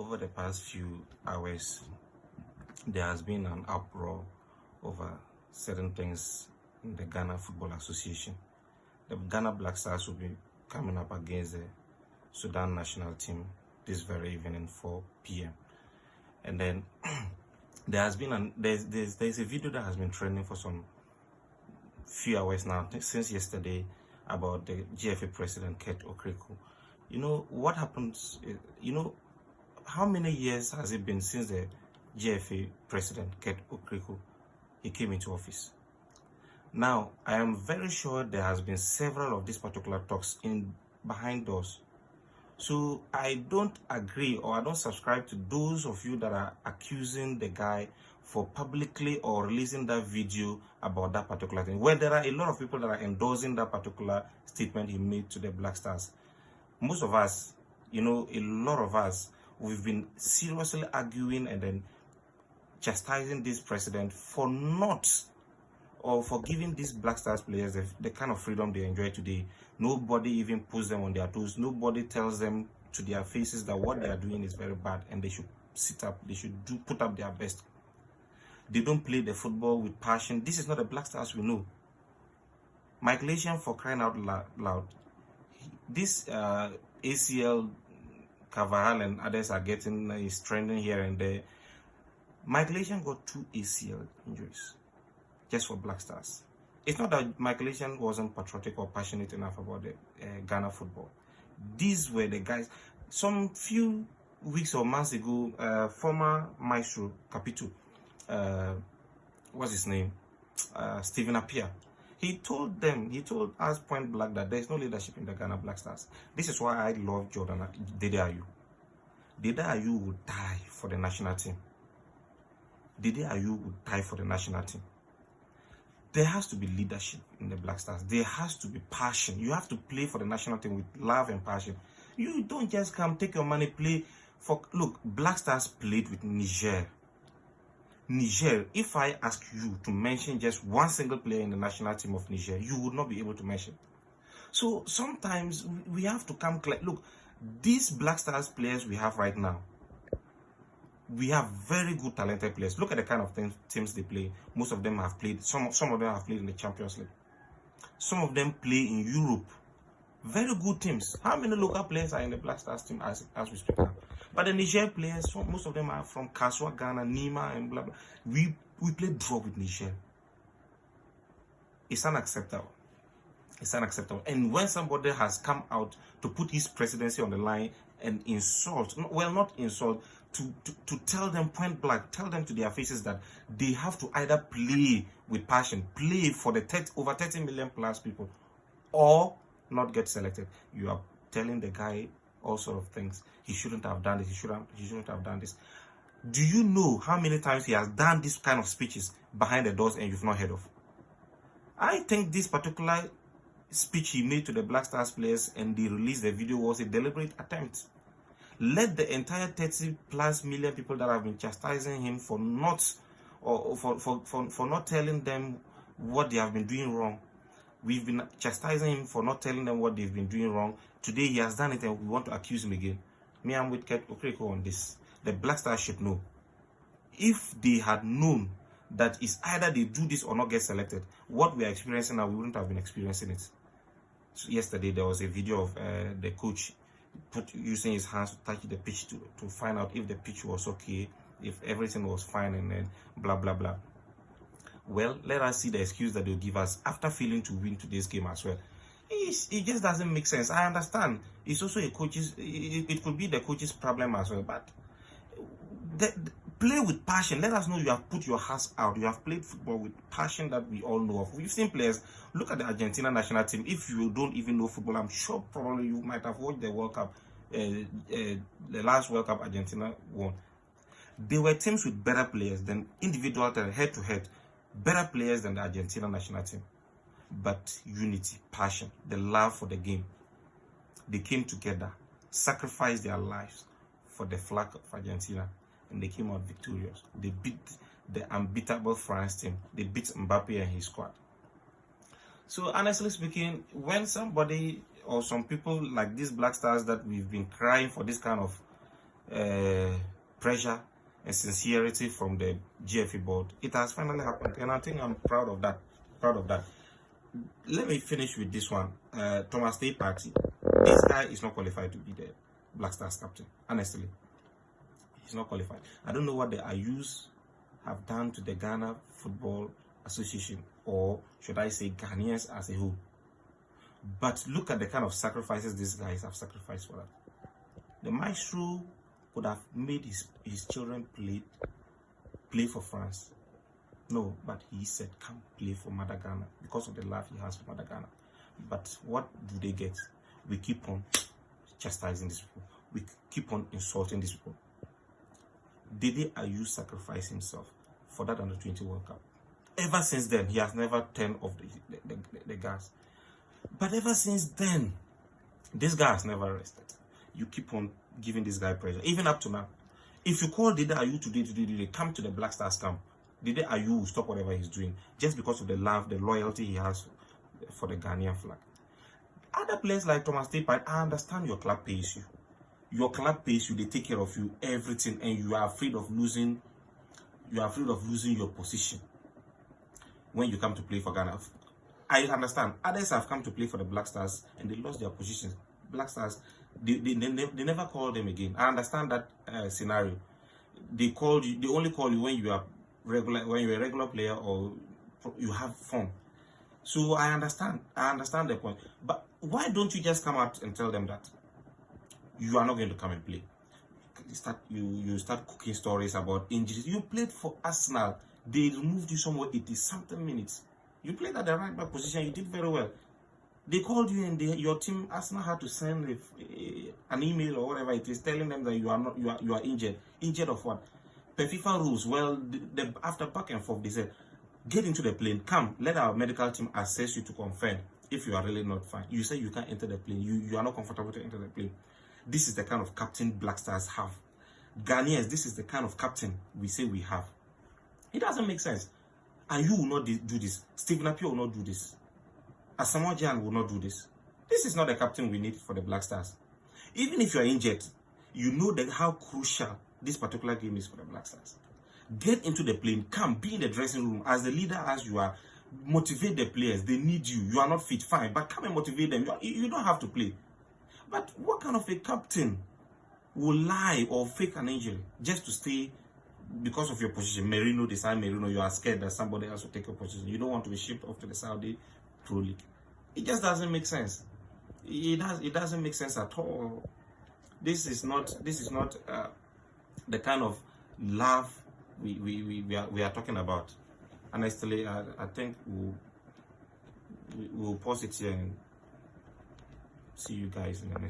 Over the past few hours, there has been an uproar over certain things in the Ghana Football Association. The Ghana Blackstars will be coming up against the Sudan national team this very evening, 4 p.m. And then there has been there's a video that has been trending for some few hours now, since yesterday, about the GFA president Kurt Okreku. You know what happens? How many years has it been since the GFA president Kurt Okreku he came into office? Now, I am very sure there has been several of these particular talks in behind doors. So I don't agree, or I don't subscribe to those of you that are accusing the guy for publicly or releasing that video about that particular thing, where there are a lot of people that are endorsing that particular statement he made to the Blackstars. Most of us, a lot of us, we've been seriously arguing and then chastising this president for for giving these Blackstars players the kind of freedom they enjoy today. Nobody even puts them on their toes. Nobody tells them to their faces that what they are doing is very bad and they should sit up. They should put up their best. They don't play the football with passion. This is not the Blackstars we know. Michael Asian, for crying out loud. This ACL, Carvajal and others are getting is trending here and there. Michael Asian got 2 ACL injuries just for Blackstars. It's not that Michael Asian wasn't patriotic or passionate enough about the Ghana football. These were the guys. Some few weeks or months ago, former maestro Capitu, what's his name? Stephen Appiah. He told us point blank that there is no leadership in the Ghana Blackstars. This is why I love Jordan Dede Ayew. Dede Ayew would die for the national team. Dede Ayew would die for the national team. There has to be leadership in the Blackstars. There has to be passion. You have to play for the national team with love and passion. You don't just come, take your money, play for... Look, Blackstars played with Niger. Niger, if I ask you to mention just one single player in the national team of Niger, you would not be able to mention. So sometimes we have to come clear. Look, these Blackstars players we have right now, we have very good talented players. Look at the kind of teams they play. Most of them have played, some of them have played in the Champions League. Some of them play in Europe. Very good teams. How many local players are in the Blackstars team as we speak now? But the Niger players, most of them are from Kaswa, Ghana, Nima, and blah blah. We play draw with Niger. It's unacceptable. It's unacceptable. And when somebody has come out to put his presidency on the line and insult, well, not insult, to tell them point blank, tell them to their faces that they have to either play with passion, play for the over 30 million plus people, or not get selected. You are telling the guy all sort of things. He shouldn't have done this. He shouldn't have done this. Do you know how many times he has done this kind of speeches behind the doors and you've not heard of? I think this particular speech he made to the Blackstars players and they released the video was a deliberate attempt. Let the entire 30 plus million people that have been chastising him for not telling them what they have been doing wrong. We've been chastising him for not telling them what they've been doing wrong. Today he has done it and we want to accuse him again. Me, I'm with Kurt Okreku on this. The Blackstars should know. If they had known that it's either they do this or not get selected, what we are experiencing now, we wouldn't have been experiencing it. So yesterday there was a video of the coach using his hands to touch the pitch to find out if the pitch was okay, if everything was fine, and then blah blah blah. Well, let us see the excuse that they'll give us after failing to win today's game as well. It just doesn't make sense. I understand. It's also a coach's. It could be the coach's problem as well. But play with passion. Let us know you have put your hearts out. You have played football with passion that we all know of. We've seen players. Look at the Argentina national team. If you don't even know football, I'm sure probably you might have watched the World Cup. The last World Cup Argentina won. There were teams with better players than individual talent, head to head. Better players than the Argentina national team. But unity, passion, the love for the game. They came together, sacrificed their lives for the flag of Argentina, and they came out victorious. They beat the unbeatable France team. They beat Mbappe and his squad. So honestly speaking, when somebody or some people like these Blackstars that we've been crying for this kind of pressure and sincerity from the GFA board, it has finally happened, and I think I'm proud of that. Let me finish with this one. Thomas Partey. This guy is not qualified to be the Blackstars captain. Honestly, he's not qualified. I don't know what the Ayus have done to the Ghana Football Association, or should I say Ghanaians as a whole. But look at the kind of sacrifices these guys have sacrificed for that. The maestro could have made his children play for France. No, but he said, come play for Mother Ghana, because of the love he has for Mother Ghana. But what do they get? We keep on chastising these people. We keep on insulting these people. Dede Ayew sacrificed himself for that Under-20 World Cup. Ever since then, he has never turned off the gas. But ever since then, this guy has never rested. You keep on giving this guy pressure, even up to now. If you call Dede Ayew today, come to the Blackstars camp, Dede Ayew will stop whatever he's doing just because of the love, the loyalty he has for the Ghanaian flag. Other players like Thomas Partey, I understand your club pays you. Your club pays you, they take care of you, everything, and you are afraid of losing. You are afraid of losing your position when you come to play for Ghana. I understand. Others have come to play for the Blackstars and they lost their positions. Blackstars, they never call them again. I understand that scenario. They called you. They only call you when you are regular, when you're a regular player or you have form. So I understand. I understand the point. But why don't you just come out and tell them that you are not going to come and play? You start cooking stories about injuries. You played for Arsenal. They removed you somewhere 80-something minutes. You played at the right back position. You did very well. They called you and your team, Arsenal, had to send an email or whatever it is, telling them that you are injured. Injured of what? Per FIFA rules. Well, after back and forth, they said, get into the plane. Come, let our medical team assess you to confirm if you are really not fine. You say you can't enter the plane. You are not comfortable to enter the plane. This is the kind of captain Blackstars have. Ghanaians, this is the kind of captain we say we have. It doesn't make sense. And you will not do this. Stephen Appiah will not do this. Asamoah Gyan will not do this. This is not the captain we need for the Blackstars. Even if you are injured, you know that how crucial this particular game is for the Blackstars. Get into the plane. Come, be in the dressing room. As the leader, as you are, motivate the players. They need you. You are not fit, fine. But come and motivate them. You don't have to play. But what kind of a captain will lie or fake an injury just to stay because of your position? Merino, decide Merino, you are scared that somebody else will take your position. You don't want to be shipped off to the Saudi Pro League. It just doesn't make sense. It doesn't make sense at all. This is not the kind of love we are talking about. Honestly, I think we'll pause it here and see you guys in the next.